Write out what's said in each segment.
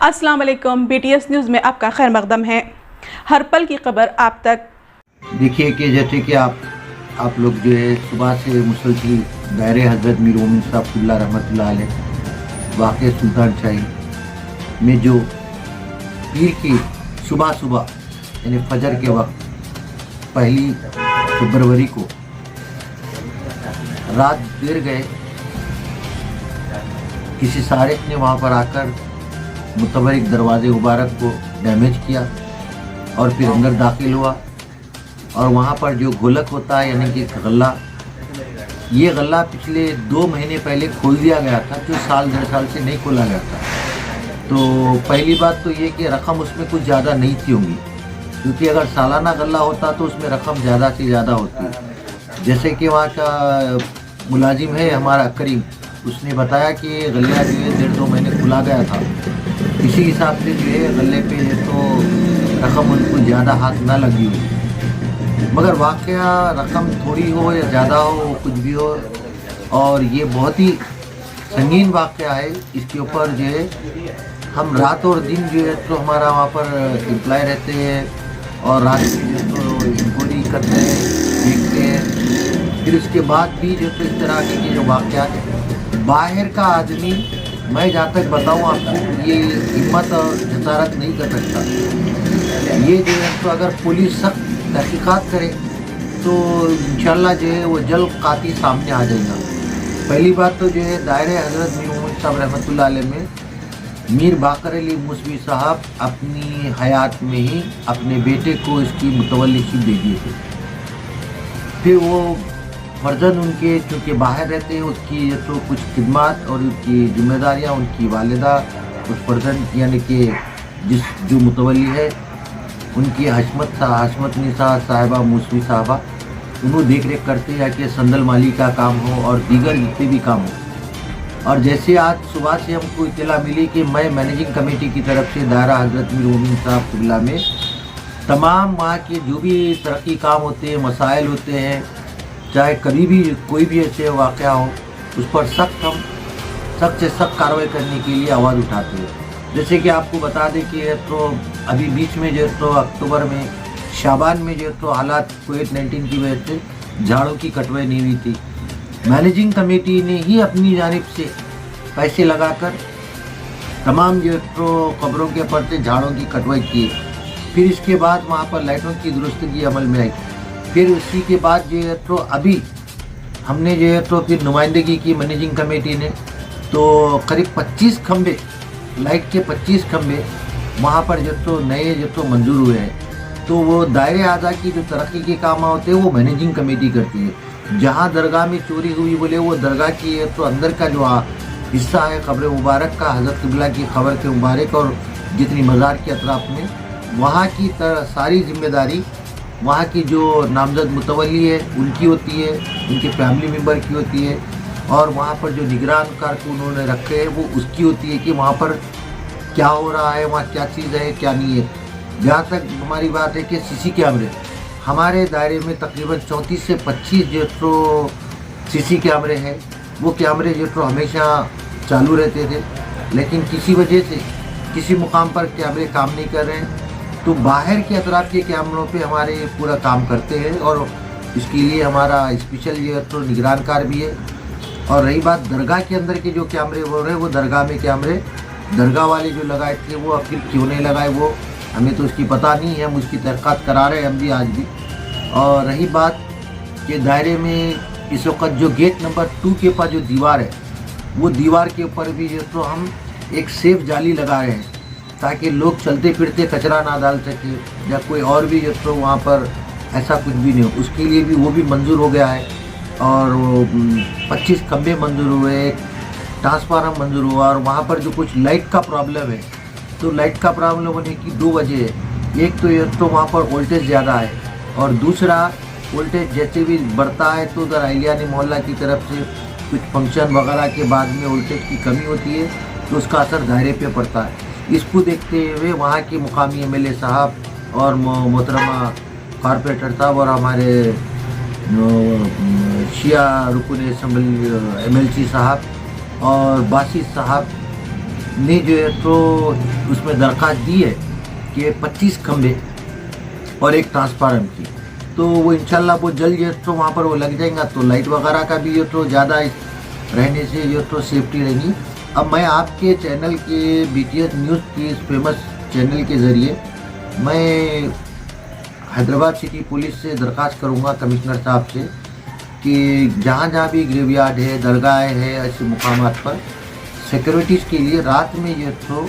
अस्सलाम वालेकुम, BTS news में आपका खैर मकदम है। हर पल की खबर आप तक। देखिए कि जैसे कि आप लोग जो है सुबह से मुसलसल दायरे हज़रत मीर मोमिन साहब रहमतुल्लाह अलैह वाक़ सुल्तान शाही में जो पीर की सुबह यानी फजर के वक्त 1 फरवरी को रात देर गए किसी सारिक ने वहाँ पर आकर मुतबरिक दरवाज़े मुबारक को डैमेज किया और फिर अंदर दाखिल हुआ और वहाँ पर जो गोलक होता है यानी कि गल्ला, ये गल्ला पिछले 2 महीने पहले खोल दिया गया था, जो साल 1.5 साल से नहीं खोला गया था। तो पहली बात तो ये कि रकम उसमें कुछ ज़्यादा नहीं थी होंगी, क्योंकि अगर सालाना गल्ला होता तो उसमें रकम ज़्यादा से ज़्यादा होती। जैसे कि वहाँ का मुलाजिम है हमारा करीम, उसने बताया कि गल्ला जो है 1.5-2 महीने खुला गया था, इसी हिसाब से जो है गले पे तो रकम उनको ज़्यादा हाथ ना लगी हुई। मगर वाक़या रकम थोड़ी हो या ज़्यादा हो, कुछ भी हो, और ये बहुत ही संगीन वाक़या है। इसके ऊपर जो है हम रात और दिन जो है तो हमारा वहाँ पर एम्प्लॉय रहते हैं और रात में तो इंक्वायरी करते हैं, देखते हैं। फिर उसके बाद भी जो तो इस तरह के जो वाक़यात है, बाहर का आदमी, मैं जहाँ तक बताऊँ आपको, ये हिम्मत और जसारत नहीं कर सकता। ये जो है तो अगर पुलिस सख्त तहकीकात करे तो इंशाल्लाह जो है वो जल्द कातिल सामने आ जाएगा। पहली बात तो जो है दायरे हज़रत मीर मोमिन साहब रहमतुल्लाह अलैह में मीर बाकर अली मूसवी साहब अपनी हयात में ही अपने बेटे को इसकी मुतवल्लिशी दे दिए थे। फिर वो फर्जंद उनके चूँकि बाहर रहते हैं, उसकी तो कुछ खिदमत और उसकी जिम्मेदारियाँ उनकी वालिदा उस फर्जंद यानी कि जो मुतवल्ली है उनकी हशमत निसा साहिबा मूसवी साहबा, उन्होंने देख रेख करते हैं कि संदल माली का काम हो और दीगर जितने भी काम हो। और जैसे आज सुबह से हमको इत्तला मिली कि मैं मैनेजिंग कमेटी की तरफ से दायरा हज़रत मीर मोमिन साहब क़िबला में तमाम वहाँ के जो भी तरक्की काम होते हैं, मसाइल होते हैं, चाहे कभी भी कोई भी ऐसे वाक़या हो, उस पर सख्त से सख्त कार्रवाई करने के लिए आवाज़ उठाते हैं। जैसे कि आपको बता दें कि तो अभी बीच में जो तो अक्टूबर में शाबान में जो तो हालात कोविड-19 की वजह से झाड़ों की कटवाई नहीं हुई थी। मैनेजिंग कमेटी ने ही अपनी जानिब से पैसे लगाकर तमाम जो तो कब्रों के पर्चे झाड़ों की कटवाई की। फिर इसके बाद वहाँ पर लाइटों की दुरुस्तगी अमल में आई। फिर उसी के बाद जो है तो अभी हमने जो है तो फिर नुमाइंदगी की मैनेजिंग कमेटी ने, तो करीब 25 खंबे, लाइट के 25 खंबे वहाँ पर जो तो नए जो तो मंजूर हुए हैं। तो वो दायरे आज़ा की जो तरक्की के काम होते हैं वो मैनेजिंग कमेटी करती है। जहाँ दरगाह में चोरी हुई बोले वो दरगाह की तो अंदर का जो हिस्सा है क़ब्र मुबारक का, हज़रत क़िबला की ख़बर के मुबारक और जितनी मज़ार के अतराफ़ में, वहाँ की सारी जिम्मेदारी वहाँ की जो नामज़द मुतवल्ली है उनकी होती है, उनके फैमिली मेम्बर की होती है, और वहाँ पर जो निगरान कारकुन उन्होंने रखे हैं वो उसकी होती है कि वहाँ पर क्या हो रहा है, वहाँ क्या चीज़ है क्या नहीं है। जहाँ तक हमारी बात है कि सीसी कैमरे हमारे दायरे में तकरीबन 34 से 25 जो तो सीसी कैमरे हैं, वो कैमरे जो तो हमेशा चालू रहते थे, लेकिन किसी वजह से किसी मुकाम पर कैमरे काम नहीं कर रहे हैं, तो बाहर के अतराफ़ के कैमरों पे हमारे पूरा काम करते हैं और इसके लिए हमारा स्पेशल ये तो निगरानकार भी है। और रही बात दरगाह के अंदर के जो कैमरे बोल रहे हैं, वो दरगाह में कैमरे दरगाह वाले जो लगाए थे वो आखिर क्यों नहीं लगाए, वो हमें तो उसकी पता नहीं है, हम उसकी तहक़ीक़ात करा रहे हैं हम भी आज भी। और रही बात कि दायरे में इस वक्त जो गेट नंबर 2 के पास जो दीवार है, वो दीवार के ऊपर भी जो तो हम एक सेफ जाली लगा रहे हैं ताकि लोग चलते फिरते कचरा ना डाल सके या कोई और भी जो तो वहाँ पर ऐसा कुछ भी नहीं हो, उसके लिए भी वो भी मंजूर हो गया है। और 25 खंबे मंजूर हुए, ट्रांसफार्मर मंजूर हुआ। और वहाँ पर जो कुछ लाइट का प्रॉब्लम है, तो लाइट का प्रॉब्लम होने की 2 वजह है। एक तो ये तो वहाँ पर वोल्टेज ज़्यादा है, और दूसरा वोल्टेज जैसे भी बढ़ता है तो उधर अहलियानी मोहल्ला की तरफ से कुछ फंक्शन वगैरह के बाद में वोल्टेज की कमी होती है, तो उसका असर दायरे पे पड़ता है। इसको देखते हुए वहाँ के मुकामी MLA साहब और मोहतरमा कॉरपोरेटर साहब और हमारे शिया रुकन असम्बली MLC साहब और बासित साहब ने जो है तो उसमें दरख्वास्त दी है कि 25 खंबे और एक ट्रांसफार्मर की, तो वो इंशाल्लाह वो जल्द जो है तो वहाँ पर वो लग जाएगा, तो लाइट वगैरह का भी जो तो ज़्यादा रहने से जो तो सेफ्टी रहेगी। अब मैं आपके चैनल के BTS न्यूज़ की इस फेमस चैनल के ज़रिए मैं हैदराबाद सिटी पुलिस से दरख्वास्त करूँगा कमिश्नर साहब से कि जहाँ जहाँ भी ग्रेवयार्ड है, दरगाहें है, ऐसे मुकामात पर सिक्योरिटीज़ के लिए रात में जो तो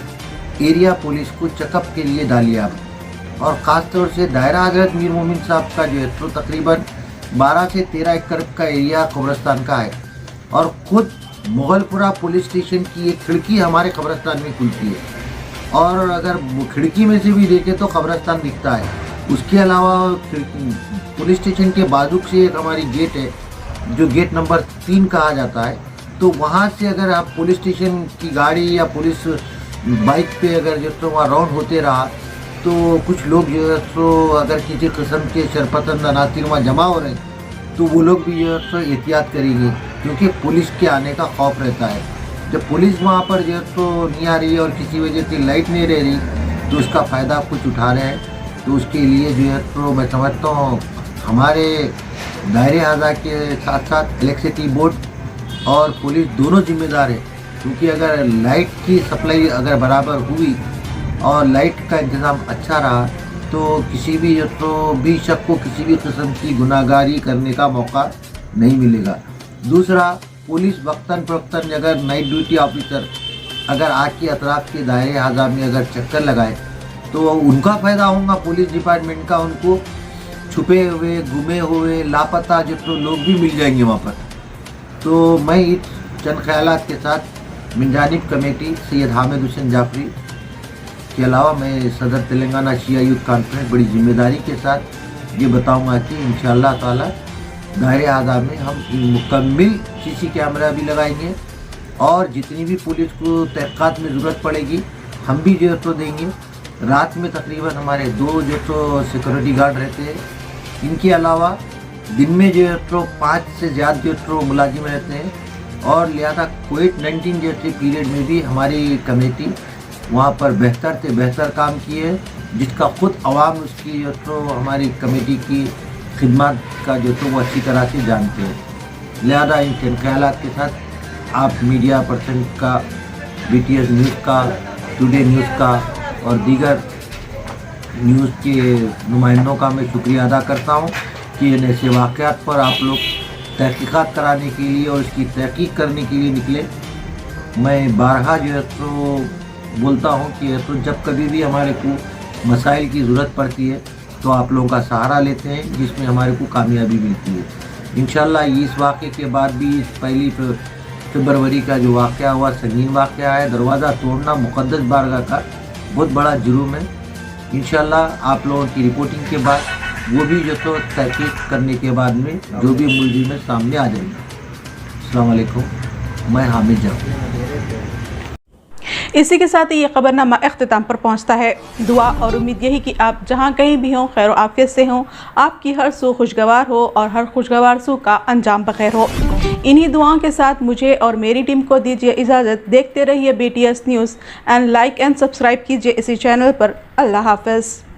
एरिया पुलिस को चेकअप के लिए डालिए आप। और ख़ास तौर से दायरा हज़रत मीर मोमिन साहब का जो है तो तकरीबन 12 से 13 एकड़ का एरिया कब्रिस्तान का है, और ख़ुद मुगलपुरा पुलिस स्टेशन की एक खिड़की हमारे कब्रिस्तान में खुलती है, और अगर वो खिड़की में से भी देखें तो कब्रिस्तान दिखता है। उसके अलावा पुलिस स्टेशन के बाजू से एक हमारी गेट है जो गेट नंबर 3 कहा जाता है, तो वहाँ से अगर आप पुलिस स्टेशन की गाड़ी या पुलिस बाइक पे अगर जो तो वहाँ राउंड होते रहा तो कुछ लोग जो है तो अगर किसी किस्म के शरपतंद अनातिर वहाँ जमा हो रहे हैं तो वो लोग भी जो है तो एहतियात करेंगे, क्योंकि पुलिस के आने का खौफ रहता है। जब पुलिस वहाँ पर जो है तो नहीं आ रही है और किसी वजह से लाइट नहीं रह रही तो उसका फ़ायदा कुछ उठा रहे हैं, तो उसके लिए जो है तो मैं समझता हूँ हमारे दायरे आज़ा के साथ साथ इलेक्ट्रिसिटी बोर्ड और पुलिस दोनों जिम्मेदार है, क्योंकि अगर लाइट की सप्लाई अगर बराबर हुई और लाइट का इंतज़ाम अच्छा रहा तो किसी भी जो तो भी शख्स को किसी भी किस्म की गुनाहगारी करने का मौका नहीं मिलेगा। दूसरा, पुलिस वक्तन फ़वक्तन अगर नाइट ड्यूटी ऑफिसर अगर आग के अतराफ़ के दायरे आज़ा में अगर चक्कर लगाए तो उनका फ़ायदा होगा पुलिस डिपार्टमेंट का, उनको छुपे हुए, गुमे हुए, लापता जो तो लोग भी मिल जाएंगे वहाँ पर। तो मैं इस चंद ख्यालात के साथ मिन जानिब कमेटी सैयद हामिद हुसैन जाफरी के अलावा मैं सदर तेलंगाना शिया यूथ कॉन्फ्रेंस बड़ी ज़िम्मेदारी के साथ ये बताऊंगा कि इंशाअल्लाह ताला दायरे आज़ा में हम मुकम्मल CC कैमरा भी लगाएंगे, और जितनी भी पुलिस को तहक़ीक़ात में ज़रूरत पड़ेगी हम भी जो तो देंगे। रात में तकरीबन हमारे 2 जो तो सिक्योरिटी गार्ड रहते हैं, इनके अलावा दिन में जो है तो 5 से ज़्यादा जो तो मुलाजिम रहते हैं, और लिहाजा कोविड-19 जैसे पीरियड में भी हमारी कमेटी वहाँ पर बेहतर से बेहतर काम किए, जिसका ख़ुद अवाम उसकी जो तो हमारी कमेटी की खिदमत का जो तो वो अच्छी तरह से जानते हैं। लिहाजा इन ख्यालात के साथ आप मीडिया पर्सन का, BTS न्यूज़ का, टुडे न्यूज़ का और दीगर न्यूज़ के नुमाइंदों का मैं शुक्रिया अदा करता हूँ कि इन ऐसे वाक़यात पर आप लोग तहक़ीक़ात कराने के लिए और इसकी तहक़ीक़ करने के लिए निकले। मैं बारहा जो है तो बोलता हूँ कि तो जब कभी भी हमारे को मसाइल की ज़रूरत पड़ती है तो आप लोगों का सहारा लेते हैं, जिसमें हमारे को कामयाबी मिलती है। इंशाअल्लाह इस वाक़े के बाद भी इस 1 फरवरी का जो वाक़या हुआ संगीन वाक़या है, दरवाज़ा तोड़ना मुक़द्दस बारगाह का बहुत बड़ा जुर्म है। इंशाअल्लाह आप लोगों की रिपोर्टिंग के बाद वो भी जो तो तहक़ीक़ करने के बाद में जो भी मुलज़िम है सामने आ जाएंगे। अस्सलाम वालेकुम, मैं हामिद जाफरी। इसी के साथ ही ये ख़बरनामा अख्तिताम पर पहुंचता है। दुआ और उम्मीद यही कि आप जहां कहीं भी हों खैर आफियत से हों, आपकी हर सू खुशगवार हो और हर खुशगवार सू का अंजाम बखैर हो। इन्हीं दुआओं के साथ मुझे और मेरी टीम को दीजिए इजाज़त। देखते रहिए BTS news and like and subscribe कीजिए इसी चैनल पर। अल्लाह हाफ़िज़।